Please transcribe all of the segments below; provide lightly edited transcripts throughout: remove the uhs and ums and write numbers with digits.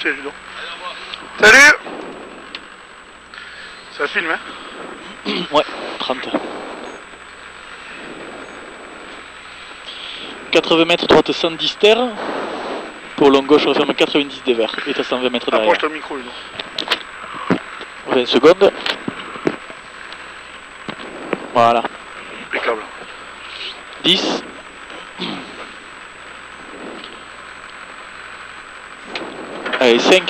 pied, Ludo. Salut. Ça filme, hein? Ouais, 30. 80 mètres, droite 110 terre. Pour long gauche, referme 90 des verts. Et t'as 120 mètres derrière. Approche ton micro, Ludo. 20 secondes. Voilà. Impeccable. 10. Allez, 5.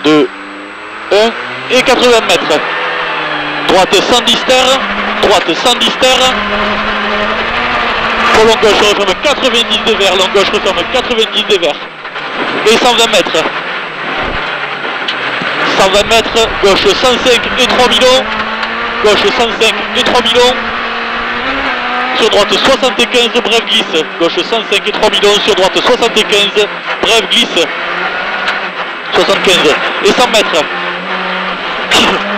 2. 1. Et 80 mètres. Droite 110 terre. Droite 110 terre. Pour long gauche, referme 90 des verts. Long gauche, referme 90 des verts. Et 120 mètres. 120 mètres. Gauche 105 et 3 millions. Gauche 105 et 3 millions. Sur droite 75, brève glisse. Gauche 105 et 3 millions. Sur droite 75, brève glisse. 75 et 100 mètres.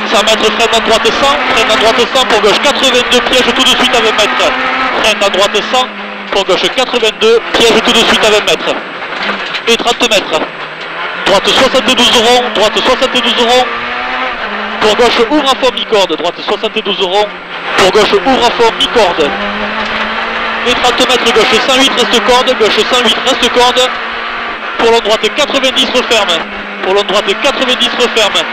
100 mètres, freine à droite 100. Freine à droite 100 pour gauche 82, piège tout de suite à 20 mètres. Freine à droite 100 pour gauche 82, piège tout de suite à 20 mètres. Et 30 mètres. Droite 72 ronds. Droite 72 ronds. Pour gauche, ouvre à fond mi-corde. Droite 72 ronds. Pour gauche, ouvre à fond mi-corde. Et 30 mètres, gauche 108, reste corde. Gauche 108, reste corde. Pour long droite 90, referme. Pour long droite 90, referme.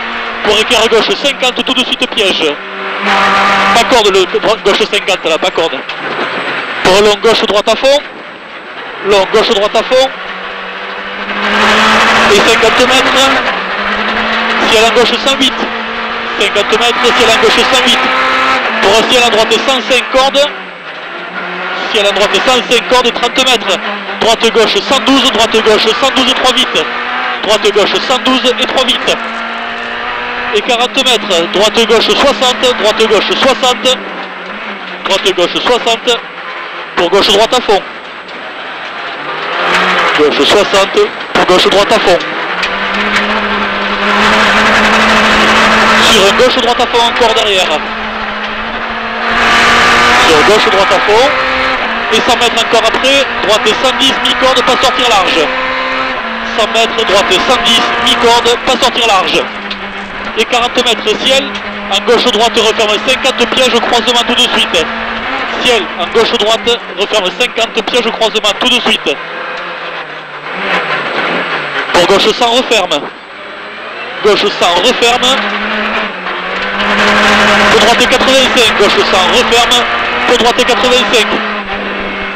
Pour éclair gauche 50, tout de suite piège. Pas corde, le gauche 50 là, pas corde. Pour long gauche droite à fond. Long gauche droite à fond. Et 50 mètres. Ciel à gauche 108. 50 mètres, ciel à gauche 108. Pour un ciel à droite 105 cordes. Ciel à droite 105 cordes et 30 mètres. Droite gauche 112, droite gauche 112 et 3 vite. Droite gauche 112 et 3 vite. Et 40 mètres. Droite gauche 60, droite gauche 60. Droite gauche 60. Pour gauche droite à fond. Gauche 60. Pour gauche droite à fond. Sur gauche droite à fond encore derrière. Sur gauche droite à fond. Et 100 mètres encore après. Droite 110, mi-corde, pas sortir large. 100 mètres, droite 110, mi-corde, pas sortir large. Et 40 mètres ciel. En gauche droite referme 50 pièges croisement tout de suite. Ciel en gauche droite referme 50 pièges croisement tout de suite. Pour gauche 100 referme. Gauche 100 referme. Pour droite 85, gauche 100 referme. Pour droite 85.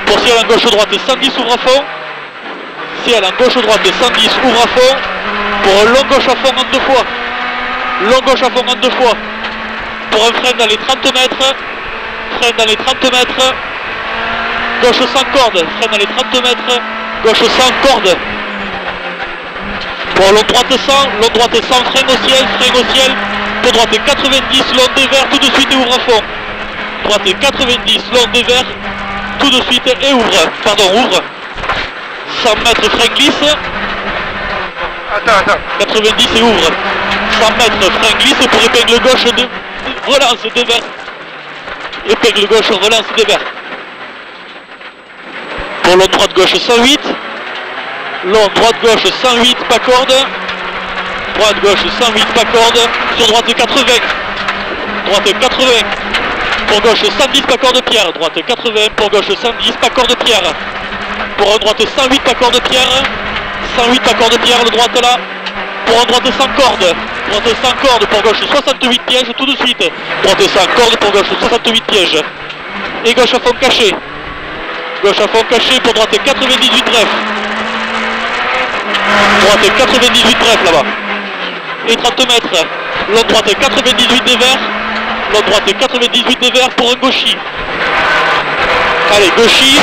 Pour ciel en gauche droite 110 ouvre à fond. Ciel en gauche droite 110 ouvre à fond. Pour un long gauche à fond en 2 fois. Long gauche à fond en 2 fois. Pour un frein dans les 30 mètres. Frein dans les 30 mètres. Gauche 100 cordes. Frein dans les 30 mètres. Gauche 100 cordes. Pour long droite 100. Long droite 100. Frein au ciel. Frein au ciel. Pour droite 90. Long des verts tout de suite et ouvre à fond. Droite 90. Long des verts tout de suite et ouvre. Pardon, ouvre. 100 mètres frein glisse. Attends. 90 et ouvre. 100 mètres frein glisse pour épingle gauche de relance des verts. Épingle gauche relance des verts. Pour long droite gauche 108. Long droite gauche 108 pas corde. Droite gauche 108 pas corde. Sur droite 80. Droite 80. Pour gauche 110 pas corde pierre. Droite 80. Pour gauche 110 pas corde pierre. Pour un droite 108 pas corde pierre. 108 pas corde pierre le droite là. Pour un droite 100 cordes. Droite 100 cordes pour gauche 68 pièges tout de suite. Droite 100 cordes pour gauche 68 pièges. Et gauche à fond caché. Gauche à fond caché pour droite 98 bref. Droite 98 bref là-bas. Et 30 mètres. Long droite 98 des verts. Long droite 98 des verts pour un gauchis. Allez, gauchis.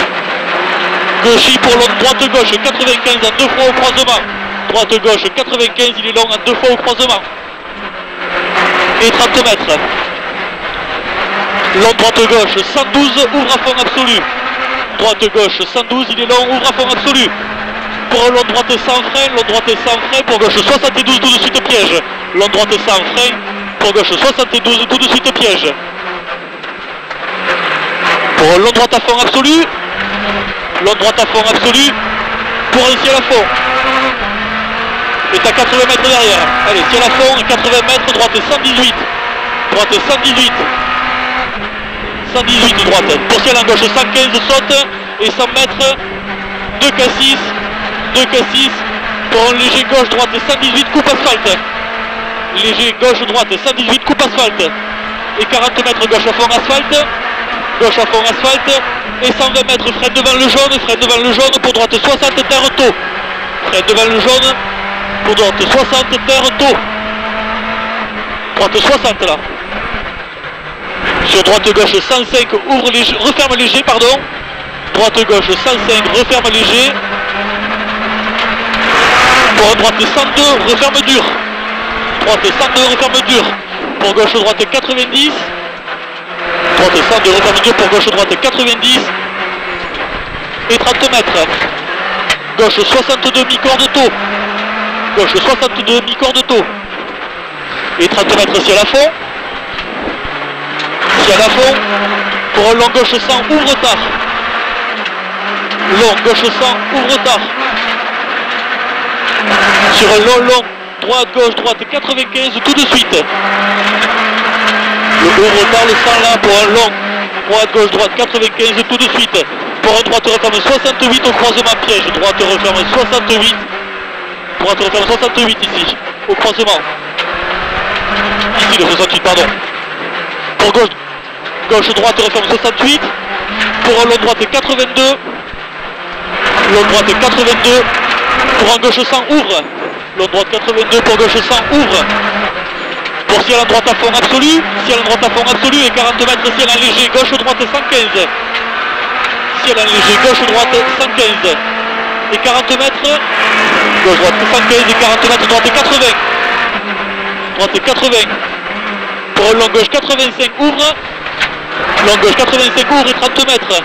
Gauchis pour long droite gauche 95 en 2 fois au croisement. Droite gauche 95, il est long en 2 fois au croisement. Et 30 mètres. Long droite gauche 112, ouvre à fond absolu. Droite gauche 112, il est long, ouvre à fond absolu. Pour long droite sans frein, long droite sans frein, pour gauche 72 tout de suite piège. Long droite sans frein, pour gauche 72 tout de suite piège. Pour long droite à fond absolu. Long droite à fond absolu. Pour un ciel à fond. est à 80 mètres derrière. Allez, ciel à fond, 80 mètres, droite 118. Droite 118. 118 de droite. Pour ciel en gauche 115, saute. Et 100 mètres, 2 K6. 2 K6. Pour un léger gauche-droite 118, coupe asphalte. Léger gauche-droite 118, coupe asphalte. Et 40 mètres gauche à fond asphalte. Gauche à fond asphalte. Et 120 mètres, freine devant le jaune. Freine devant le jaune pour droite 60, terre tôt. Freine devant le jaune. Pour droite 60, terre tôt. Droite 60 là. Sur droite gauche 105, ouvre léger, referme léger, pardon. Droite gauche 105, referme léger. Pour droite 102, referme dur. Droite 102, referme dur. Pour gauche droite 90. Droite 102, referme dur pour gauche droite 90. Et 30 mètres. Gauche 62, mi-corde tôt. Gauche 62, mi-corde tôt. Et 30 mètres ciel à fond. Ciel à fond. Pour un long gauche 100, ouvre tard. Long gauche 100, ouvre tard. Sur un long, droite, gauche, droite 95, tout de suite. Le ouvre tard, le 100 là, pour un long, droite, gauche, droite 95, tout de suite. Pour un droite referme 68 au croisement piège. Droite referme 68. Droite referme 68 ici, au croisement. Ici le 68, pardon. Pour gauche, droite referme 68. Pour un long droite 82. Long droite 82. Pour un gauche 100, ouvre. Long droite 82, pour gauche 100, ouvre. Pour ciel en droite à fond absolu. Ciel en droite à fond absolu et 40 mètres ciel en léger. Gauche droite 115. Ciel en léger, gauche droite 115. Et 40 mètres. Gauche droite 115 et 40 mètres, droite 80. Droite 80. Pour un long gauche 85, ouvre. Long gauche 85, ouvre et 30 mètres.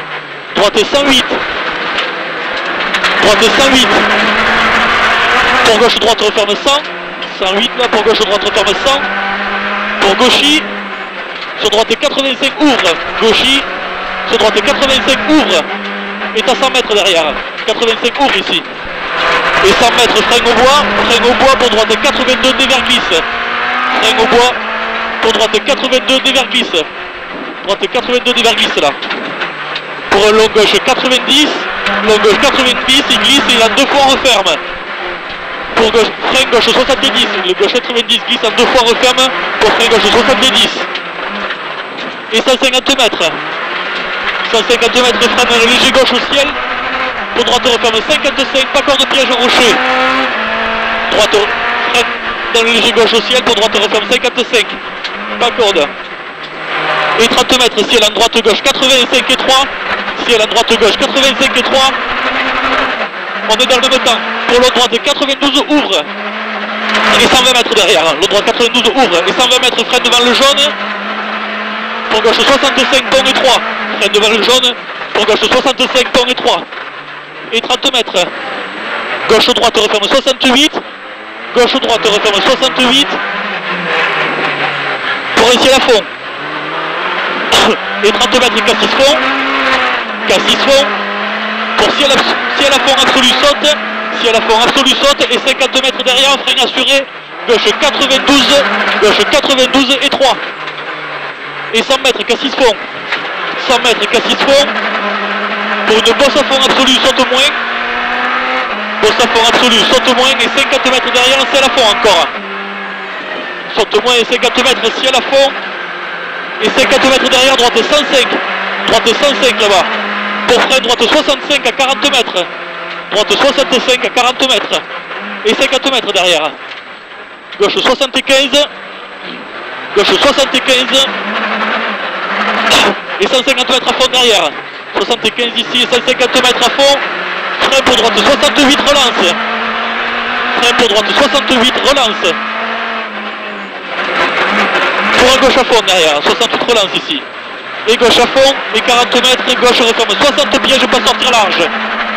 Droite 108. Droite 108. Pour gauche droite referme 100. 108 là, pour gauche droite referme 100. Pour gauchy. Sur droite 85, ouvre. Gauchy. Sur droite 85, ouvre. Et à 100 mètres derrière. 85, ouvre ici. Et 100 mètres, frein au bois. Frein au bois pour droite 82, dévers glisse. Frein au bois. Pour droite 82, dévers glisse. Droite 82, dévers glisse là. Pour un long gauche 90. Long gauche 90, il glisse et il a 2 fois referme. Pour gauche, frein gauche 70. Le gauche 90 glisse en 2 fois referme. Pour frein gauche 70. Et 150 mètres. 150 mètres, frein léger gauche au ciel. Pour droite referme 55, pas corde piège au rocher. Droite, frein dans le léger gauche au ciel. Pour droite referme 55, pas corde. Et 30 mètres, ciel en droite gauche 85 et 3. Ciel en droite gauche 85 et 3. On est dans le même temps. Pour l'autre droite 92, ouvre. Et 120 mètres derrière. L'autre droite 92, ouvre. Et 120 mètres, freine devant le jaune. Pour gauche 65, pont et 3. Freine devant le jaune. Pour gauche 65, pont et 3. Et 30 mètres. Gauche droite referme 68. Gauche droite referme 68. Pour un ciel à fond. Et 30 mètres, K6 fond. K6 fond. Pour ciel à fond absolu saute. Ciel à fond absolu saute. Et 50 mètres derrière, frein assuré. Gauche 92. Gauche 92 et 3. Et 100 mètres, K6 fond. 100 mètres, K6 fond. Pour une bosse à fond absolu, saute moins. Bosse à fond absolu, saute moins. Et 50 mètres derrière, ciel à fond encore. Saute moins et 50 mètres, ciel à fond. Et 50 mètres derrière, droite 105. Droite 105 là-bas. Pour frein, droite 65 à 40 mètres. Droite 65 à 40 mètres. Et 50 mètres derrière. Gauche 75. Gauche 75. Et 150 mètres à fond derrière. 75 ici et 150 mètres à fond. Frein pour droite 68, relance. Frein pour droite 68, relance. Pour un gauche à fond derrière, 68 relance ici. Et gauche à fond, et 40 mètres, gauche referme 60 pièges, pas sortir large.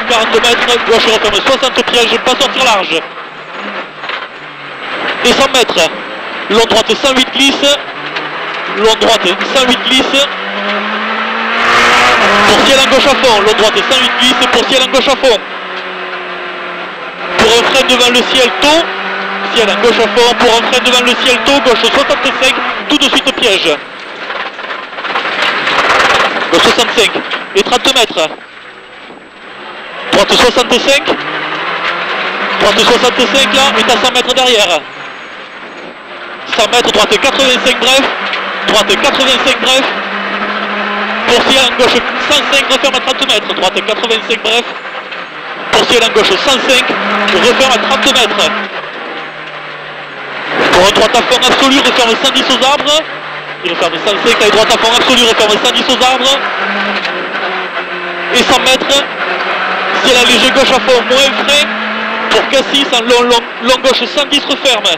40 mètres, gauche referme 60 pièges, pas sortir large. Et 100 mètres, long droite 108 glisse. Long droite 108 glisse. Pour ciel en gauche à fond, long droite 108 glisse, pour ciel en gauche à fond. Pour un frein devant le ciel tôt. Ciel en gauche à fond pour un frein devant le ciel tôt, gauche 65, tout de suite piège. Gauche 65 et 30 mètres. Droite 65. Droite 65 là, est à 100 mètres derrière. 100 mètres, droite 85 bref. Droite 85 bref. Pour ciel en gauche 105, referme à 30 mètres. Droite 85 bref. Pour ciel en gauche 105, referme à 30 mètres. Pour un droite à fond absolu, referme 110 aux arbres. Il referme 105, et droite à fond absolu, referme 110 aux arbres. Et 100 mètres, ciel à léger gauche à fond, moins frein. Pour Cassis, en long gauche 110, referme.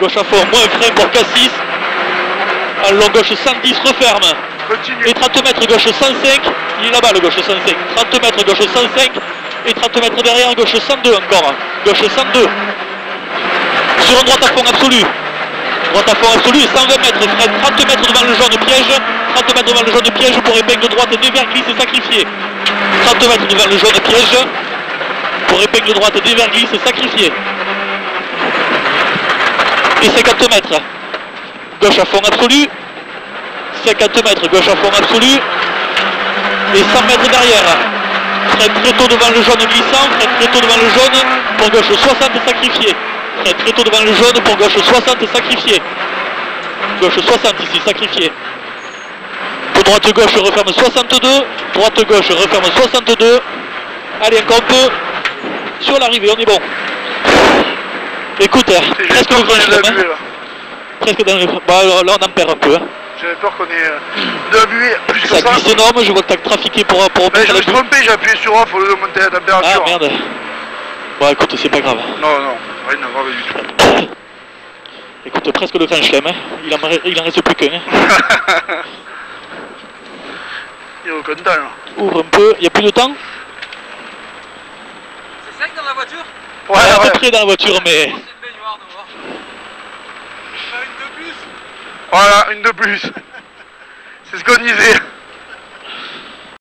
Gauche à fond, moins frein pour Cassis. En long gauche 110, referme. Continue. Et 30 mètres, gauche 105. Il est là-bas, le gauche 105. 30 mètres, gauche 105. Et 30 mètres derrière, gauche 102 encore. Gauche 102. Sur un droite à fond absolu. Droite à fond absolu et 120 mètres. Freine 30 mètres devant le jaune piège. 30 mètres devant le jaune piège pour épingle droite déverglisse et sacrifié. 30 mètres devant le jaune piège. Pour épingle droite déverglisse et sacrifié. Et 50 mètres. Gauche à fond absolu. 50 mètres, gauche à fond absolu. Et 100 mètres derrière. Freine très tôt devant le jaune glissant. Freine très tôt devant le jaune. Pour gauche 60 sacrifié. Freine très tôt devant le jaune. Pour gauche 60 sacrifié. Gauche 60 ici, sacrifié. Pour droite gauche referme 62. Droite gauche referme 62. Allez, encore un peu. Sur l'arrivée, on est bon. Écoute, presque le grand chemin. Presque dans le... Bah alors, là on en perd un peu. Hein. J'avais peur qu'on ait de la buée plus que ça. Ça glisse énorme, je vois que t'as trafiqué pour Mais je me suis trompé, j'ai appuyé sur off au lieu de monter la température. Ah merde. Bon écoute, c'est pas grave. Non, non, rien de grave du tout. Écoute, presque le grand chelem, hein. Il en reste plus qu'un. Hein. Il est content là. Ouvre un peu, il n'y a plus de temps. C'est sec dans la voiture? Ouais, À ouais. peu près dans la voiture, mais... C'est une baignoire de voir. Pas une de plus? Voilà, une de plus. C'est ce qu'on disait.